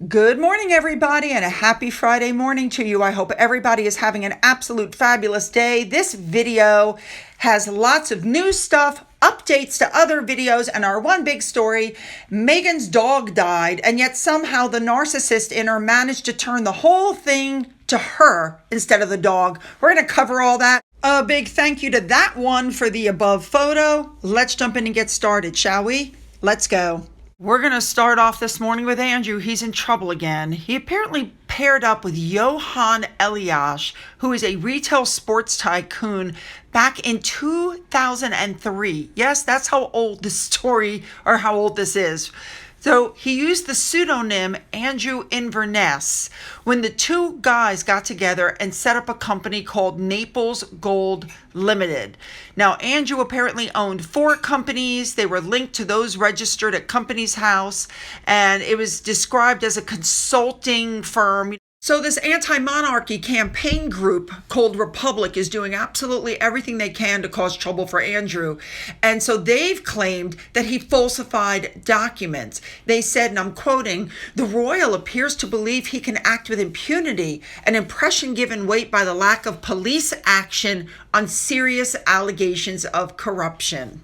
Good morning, everybody, and a happy Friday morning to you. I hope everybody is having an absolute fabulous day. This video has lots of new stuff, updates to other videos, and our one big story. Meghan's dog died, and yet somehow the narcissist in her managed to turn the whole thing to her instead of the dog. We're going to cover all that. A big thank you to that one for the above photo. Let's jump in and get started, shall we? Let's go. We're going to start off this morning with Andrew. He's in trouble again. He apparently paired up with Johan Eliash, who is a retail sports tycoon, back in 2003. Yes, that's how old this story, or how old this is. So he used the pseudonym Andrew Inverness when the two guys got together and set up a company called Naples Gold Limited. Now, Andrew apparently owned 4 companies. They were linked to those registered at Companies House, and it was described as a consulting firm. So this anti-monarchy campaign group called Republic is doing absolutely everything they can to cause trouble for Andrew. And so they've claimed that he falsified documents. They said, and I'm quoting, "The royal appears to believe he can act with impunity, an impression given weight by the lack of police action on serious allegations of corruption."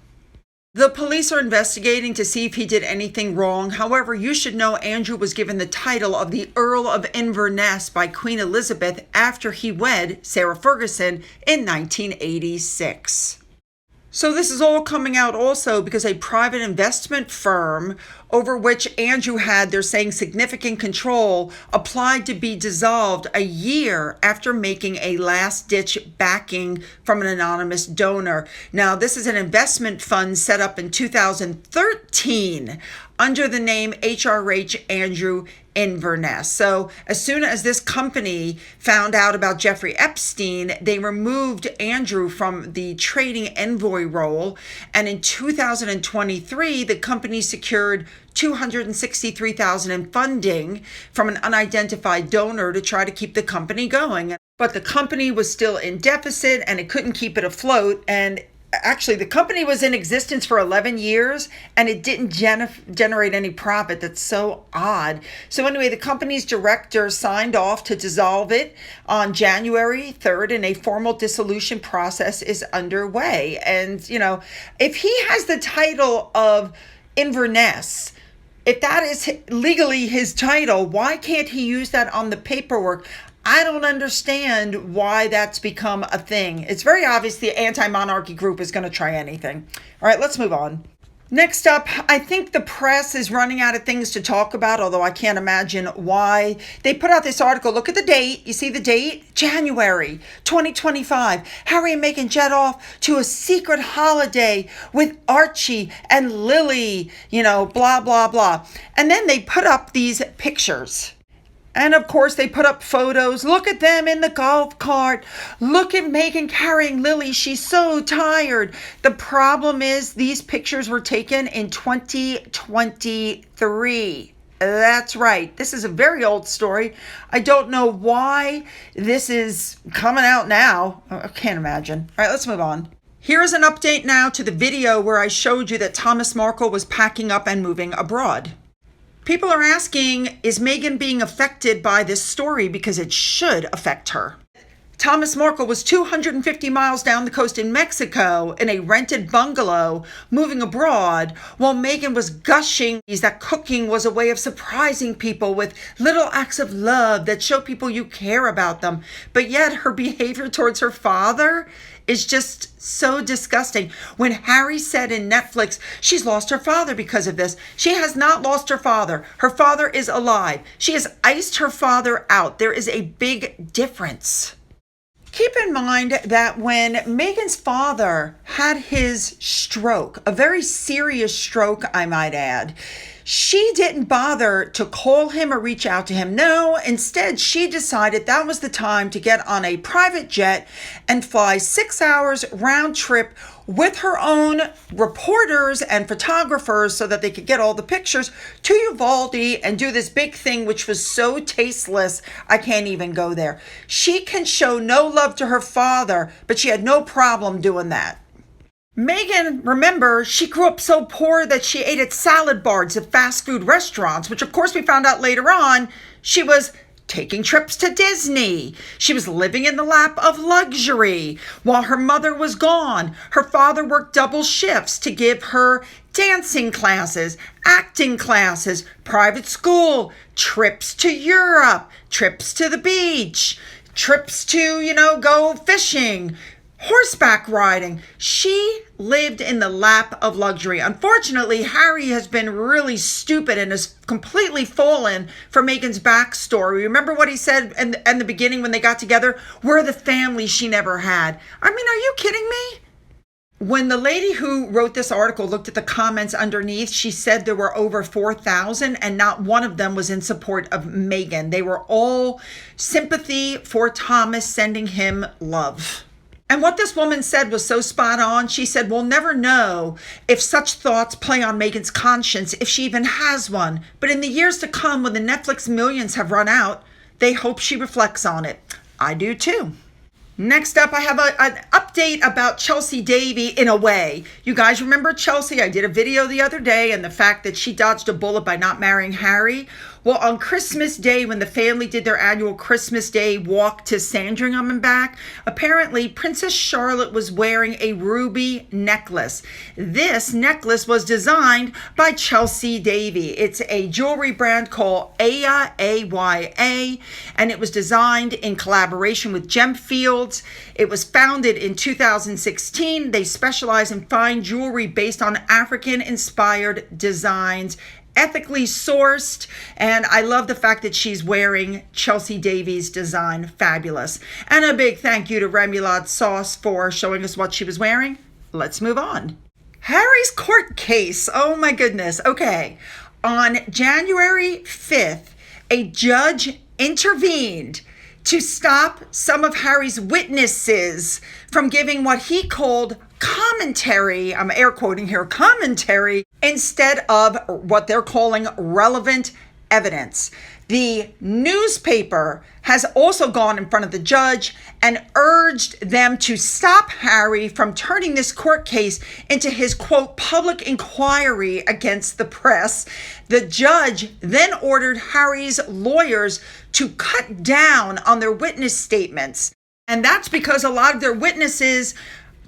The police are investigating to see if he did anything wrong. However, you should know Andrew was given the title of the Earl of Inverness by Queen Elizabeth after he wed Sarah Ferguson in 1986. So this is all coming out also because a private investment firm over which Andrew had, they're saying, significant control, applied to be dissolved a year after making a last-ditch backing from an anonymous donor. Now, this is an investment fund set up in 2013 under the name HRH Andrew Inverness. So as soon as this company found out about Jeffrey Epstein, they removed Andrew from the trading envoy role. And in 2023, the company secured $263,000 in funding from an unidentified donor to try to keep the company going. But the company was still in deficit and it couldn't keep it afloat. And actually, the company was in existence for 11 years and it didn't generate any profit. That's so odd. So anyway, the company's director signed off to dissolve it on January 3rd and a formal dissolution process is underway. And, you know, if he has the title of Inverness, if that is legally his title, why can't he use that on the paperwork? I don't understand why that's become a thing. It's very obvious the anti-monarchy group is going to try anything. All right, let's move on. Next up, I think the press is running out of things to talk about, although I can't imagine why. They put out this article. Look at the date. You see the date? January 2025. Harry and Meghan jet off to a secret holiday with Archie and Lily, you know, blah, blah, blah. And then they put up these pictures. And of course, they put up photos. Look at them in the golf cart. Look at Meghan carrying Lily. She's so tired. The problem is these pictures were taken in 2023. That's right. This is a very old story. I don't know why this is coming out now. I can't imagine. All right, let's move on. Here's an update now to the video where I showed you that Thomas Markle was packing up and moving abroad. People are asking, is Meghan being affected by this story? Because it should affect her. Thomas Markle was 250 miles down the coast in Mexico in a rented bungalow, moving abroad, while Meghan was gushing that cooking was a way of surprising people with little acts of love that show people you care about them. But yet her behavior towards her father is just so disgusting. When Harry said in Netflix, she's lost her father because of this. She has not lost her father. Her father is alive. She has iced her father out. There is a big difference. Keep in mind that when Meghan's father had his stroke, a very serious stroke, I might add, she didn't bother to call him or reach out to him. No, instead, she decided that was the time to get on a private jet and fly 6 hours round trip with her own reporters and photographers so that they could get all the pictures to Uvalde and do this big thing, which was so tasteless, I can't even go there. She can show no love to her father, but she had no problem doing that. Meghan, remember, she grew up so poor that she ate at salad bars at fast food restaurants, which of course we found out later on she was taking trips to Disney. She was living in the lap of luxury while her mother was gone. Her father worked double shifts to give her dancing classes, acting classes, private school, trips to Europe, trips to the beach, trips to, go fishing, horseback riding. She lived in the lap of luxury. Unfortunately, Harry has been really stupid and has completely fallen for Meghan's backstory. Remember what he said in the beginning when they got together? We're the family she never had. I mean, are you kidding me? When the lady who wrote this article looked at the comments underneath, she said there were over 4,000 and not one of them was in support of Meghan. They were all sympathy for Thomas, sending him love. And what this woman said was so spot on. She said, we'll never know if such thoughts play on Meghan's conscience, if she even has one. But in the years to come, when the Netflix millions have run out, they hope she reflects on it. I do too. Next up, I have an update about Chelsea Davy in a way. You guys remember Chelsea? I did a video the other day and the fact that she dodged a bullet by not marrying Harry. Well, on Christmas Day, when the family did their annual Christmas Day walk to Sandringham and back, apparently Princess Charlotte was wearing a ruby necklace. This necklace was designed by Chelsea Davy. It's a jewelry brand called Aya, A-Y-A, and it was designed in collaboration with Gemfields. It was founded in 2016. They specialize in fine jewelry based on African-inspired designs, ethically sourced, and I love the fact that she's wearing Chelsea Davy's design. Fabulous. And a big thank you to Remoulade Sauce for showing us what she was wearing. Let's move on. Harry's court case. Oh my goodness. Okay. On January 5th, a judge intervened to stop some of Harry's witnesses from giving what he called commentary, I'm air quoting here, commentary, instead of what they're calling relevant evidence. The newspaper has also gone in front of the judge and urged them to stop Harry from turning this court case into his, quote, public inquiry against the press. The judge then ordered Harry's lawyers to cut down on their witness statements. And that's because a lot of their witnesses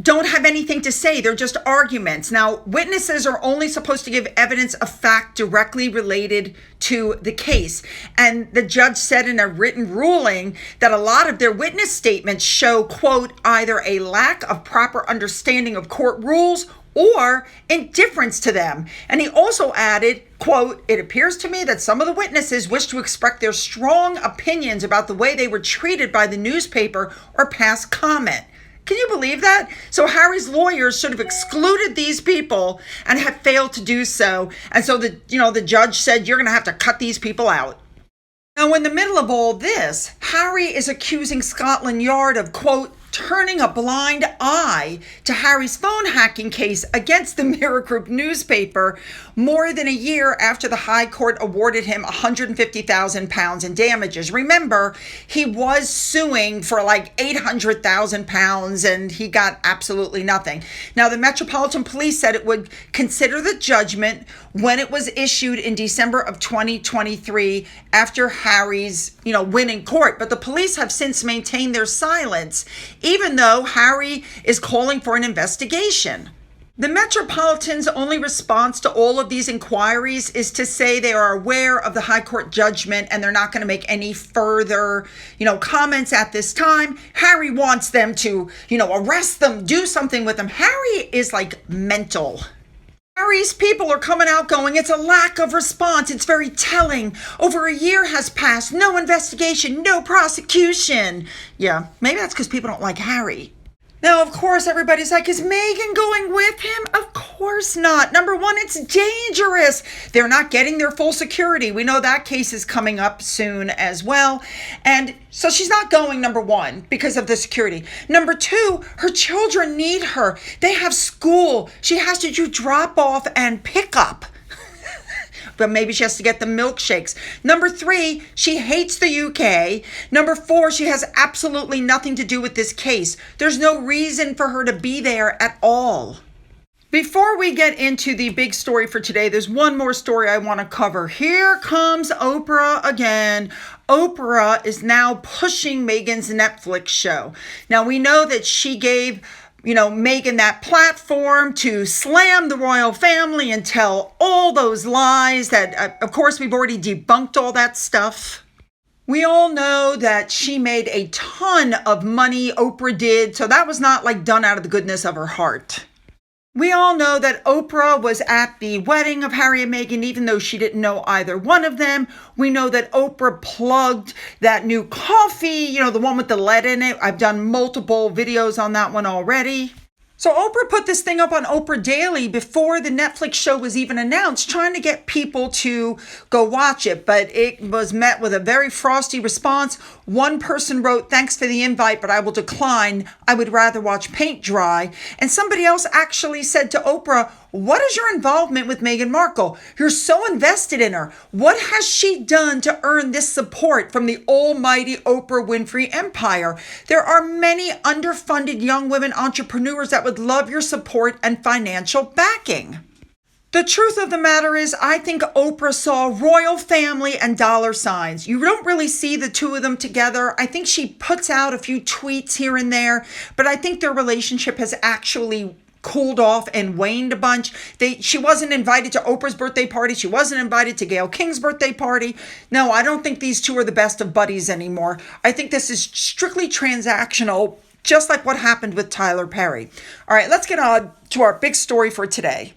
don't have anything to say. They're just arguments. Now, witnesses are only supposed to give evidence of fact directly related to the case. And the judge said in a written ruling that a lot of their witness statements show, quote, either a lack of proper understanding of court rules or indifference to them. And he also added, quote, it appears to me that some of the witnesses wish to express their strong opinions about the way they were treated by the newspaper or pass comment. Can you believe that? So Harry's lawyers should have excluded these people and have failed to do so. And so the judge said, you're going to have to cut these people out. Now, in the middle of all this, Harry is accusing Scotland Yard of, quote, turning a blind eye to Harry's phone hacking case against the Mirror Group newspaper more than a year after the High Court awarded him £150,000 in damages. Remember, he was suing for like £800,000 and he got absolutely nothing. Now, the Metropolitan Police said it would consider the judgment when it was issued in December of 2023 after Harry's, win in court. But the police have since maintained their silence, even though Harry is calling for an investigation. The Metropolitan's only response to all of these inquiries is to say they are aware of the High Court judgment and they're not going to make any further, comments at this time. Harry wants them to, arrest them, do something with them. Harry is like mental. Harry's people are coming out going, it's a lack of response. It's very telling. Over a year has passed. No investigation, no prosecution. Yeah, maybe that's because people don't like Harry. Now, of course, everybody's like, is Meghan going with him? Of course not. Number one, it's dangerous. They're not getting their full security. We know that case is coming up soon as well. And so she's not going, number one, because of the security. Number two, her children need her. They have school. She has to do drop off and pick up. But maybe she has to get the milkshakes. Number three, she hates the UK. Number four, she has absolutely nothing to do with this case. There's no reason for her to be there at all. Before we get into the big story for today, there's one more story I want to cover. Here comes Oprah again. Oprah is now pushing Meghan's Netflix show. Now, we know that she gave, Meghan that platform to slam the royal family and tell all those lies that, of course, we've already debunked all that stuff. We all know that she made a ton of money, Oprah did, so that was not like done out of the goodness of her heart. We all know that Oprah was at the wedding of Harry and Meghan, even though she didn't know either one of them. We know that Oprah plugged that new coffee, the one with the lead in it. I've done multiple videos on that one already. So Oprah put this thing up on Oprah Daily before the Netflix show was even announced, trying to get people to go watch it. But it was met with a very frosty response. One person wrote, "Thanks for the invite, but I will decline. I would rather watch paint dry." And somebody else actually said to Oprah, "What is your involvement with Meghan Markle? You're so invested in her. What has she done to earn this support from the almighty Oprah Winfrey empire? There are many underfunded young women entrepreneurs that would love your support and financial backing." The truth of the matter is, I think Oprah saw royal family and dollar signs. You don't really see the two of them together. I think she puts out a few tweets here and there, but I think their relationship has actually cooled off and waned a bunch. She wasn't invited to Oprah's birthday party. She wasn't invited to Gayle King's birthday party. No, I don't think these two are the best of buddies anymore. I think this is strictly transactional, just like what happened with Tyler Perry. All right, let's get on to our big story for today.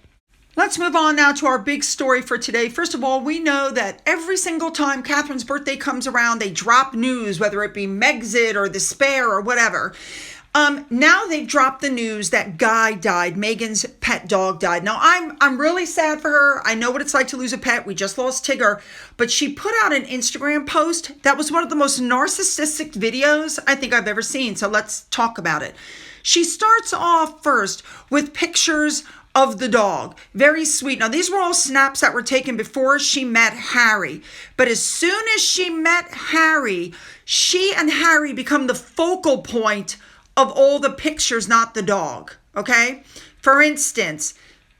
Let's move on now to our big story for today. First of all, we know that every single time Catherine's birthday comes around, they drop news, whether it be Megxit or The Spare or whatever. Now they've dropped the news that Guy died. Meghan's pet dog died. Now, I'm really sad for her. I know what it's like to lose a pet. We just lost Tigger. But she put out an Instagram post that was one of the most narcissistic videos I think I've ever seen. So let's talk about it. She starts off first with pictures of the dog. Very sweet. Now, these were all snaps that were taken before she met Harry. But as soon as she met Harry, she and Harry become the focal point of all the pictures, not the dog, okay? For instance,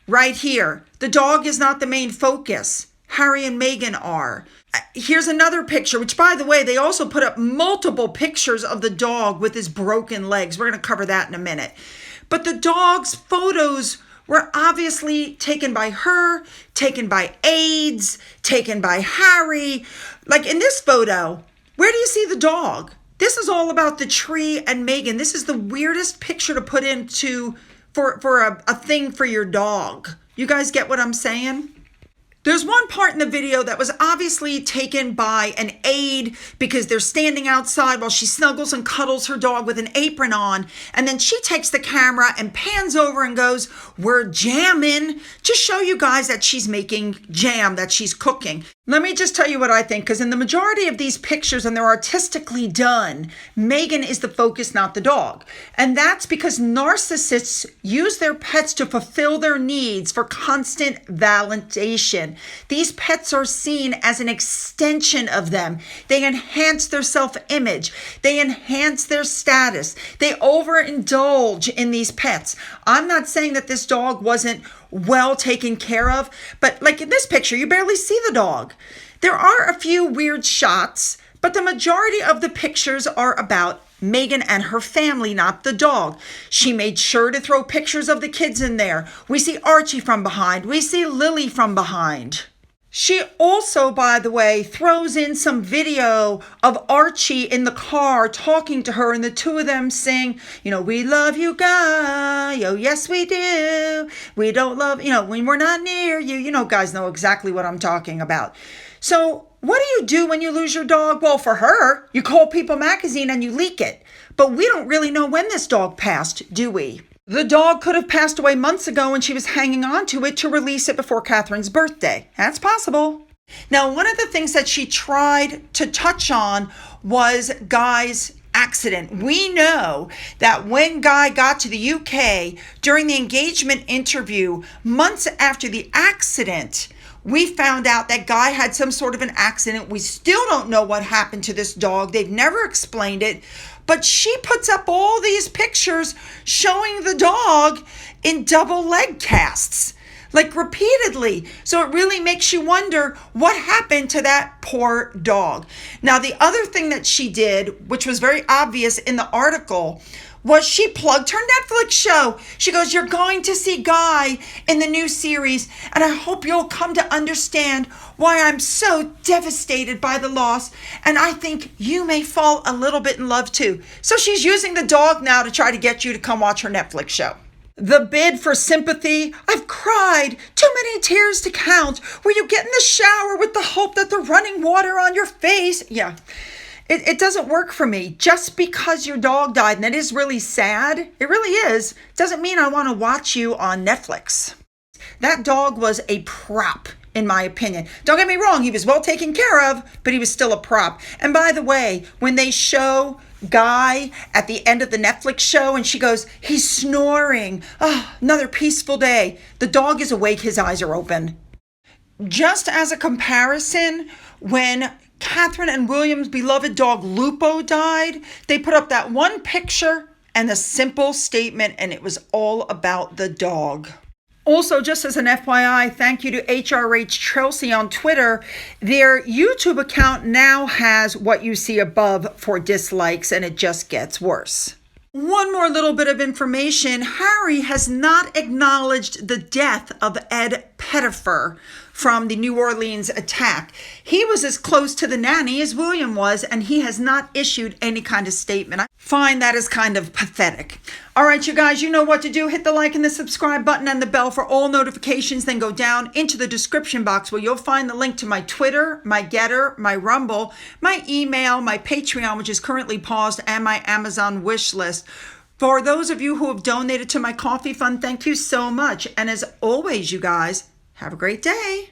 right here, the dog is not the main focus. Harry and Meghan are. Here's another picture, which, by the way, they also put up multiple pictures of the dog with his broken legs. We're going to cover that in a minute. But the dog's photos were obviously taken by her, taken by aides, taken by Harry. Like in this photo, where do you see the dog? This is all about the tree and Meghan. This is the weirdest picture to put into for a thing for your dog. You guys get what I'm saying? There's one part in the video that was obviously taken by an aide because they're standing outside while she snuggles and cuddles her dog with an apron on. And then she takes the camera and pans over and goes, "We're jamming," to show you guys that she's making jam, that she's cooking. Let me just tell you what I think, because in the majority of these pictures, and they're artistically done, Meghan is the focus, not the dog. And that's because narcissists use their pets to fulfill their needs for constant validation. These pets are seen as an extension of them. They enhance their self-image. They enhance their status. They overindulge in these pets. I'm not saying that this dog wasn't well taken care of, but like in this picture, you barely see the dog. There are a few weird shots, but the majority of the pictures are about Meghan and her family, not the dog. She made sure to throw pictures of the kids in there. We see Archie from behind. We see Lily from behind. She also, by the way, throws in some video of Archie in the car talking to her, and the two of them sing, "We love you, Guy. Oh, yes, we do. We don't love, when we're not near you." Guys know exactly what I'm talking about. So what do you do when you lose your dog? Well, for her, you call People Magazine and you leak it. But we don't really know when this dog passed, do we? The dog could have passed away months ago and she was hanging on to it to release it before Catherine's birthday. That's possible. Now, one of the things that she tried to touch on was Guy's accident. We know that when Guy got to the UK during the engagement interview, months after the accident, we found out that Guy had some sort of an accident. We still don't know what happened to this dog. They've never explained it. But she puts up all these pictures showing the dog in double leg casts, like repeatedly. So it really makes you wonder what happened to that poor dog. Now, the other thing that she did, which was very obvious in the article, was she plugged her Netflix show. She goes, "You're going to see Guy in the new series, and I hope you'll come to understand why I'm so devastated by the loss, and I think you may fall a little bit in love too." So she's using the dog now to try to get you to come watch her Netflix show. The bid for sympathy. "I've cried, too many tears to count, where you get in the shower with the hope that the running water on your face." Yeah. It doesn't work for me. Just because your dog died, and that is really sad, it really is, doesn't mean I want to watch you on Netflix. That dog was a prop, in my opinion. Don't get me wrong, he was well taken care of, but he was still a prop. And by the way, when they show Guy at the end of the Netflix show and she goes, "He's snoring. Oh, another peaceful day." The dog is awake, his eyes are open. Just as a comparison, when Catherine and William's beloved dog Lupo died, they put up that one picture and a simple statement, and it was all about the dog. Also, just as an FYI, thank you to HRH Chelsea on Twitter. Their YouTube account now has what you see above for dislikes, and it just gets worse. One more little bit of information. Harry has not acknowledged the death of Ed Pettifer from the New Orleans attack. He was as close to the nanny as William was, and he has not issued any kind of statement. I find that is kind of pathetic. All right, you guys, you know what to do. Hit the like and the subscribe button and the bell for all notifications. Then go down into the description box where you'll find the link to my Twitter, my Gettr, my Rumble, my email, my Patreon, which is currently paused, and my Amazon wish list. For those of you who have donated to my coffee fund, thank you so much. And as always, you guys, have a great day.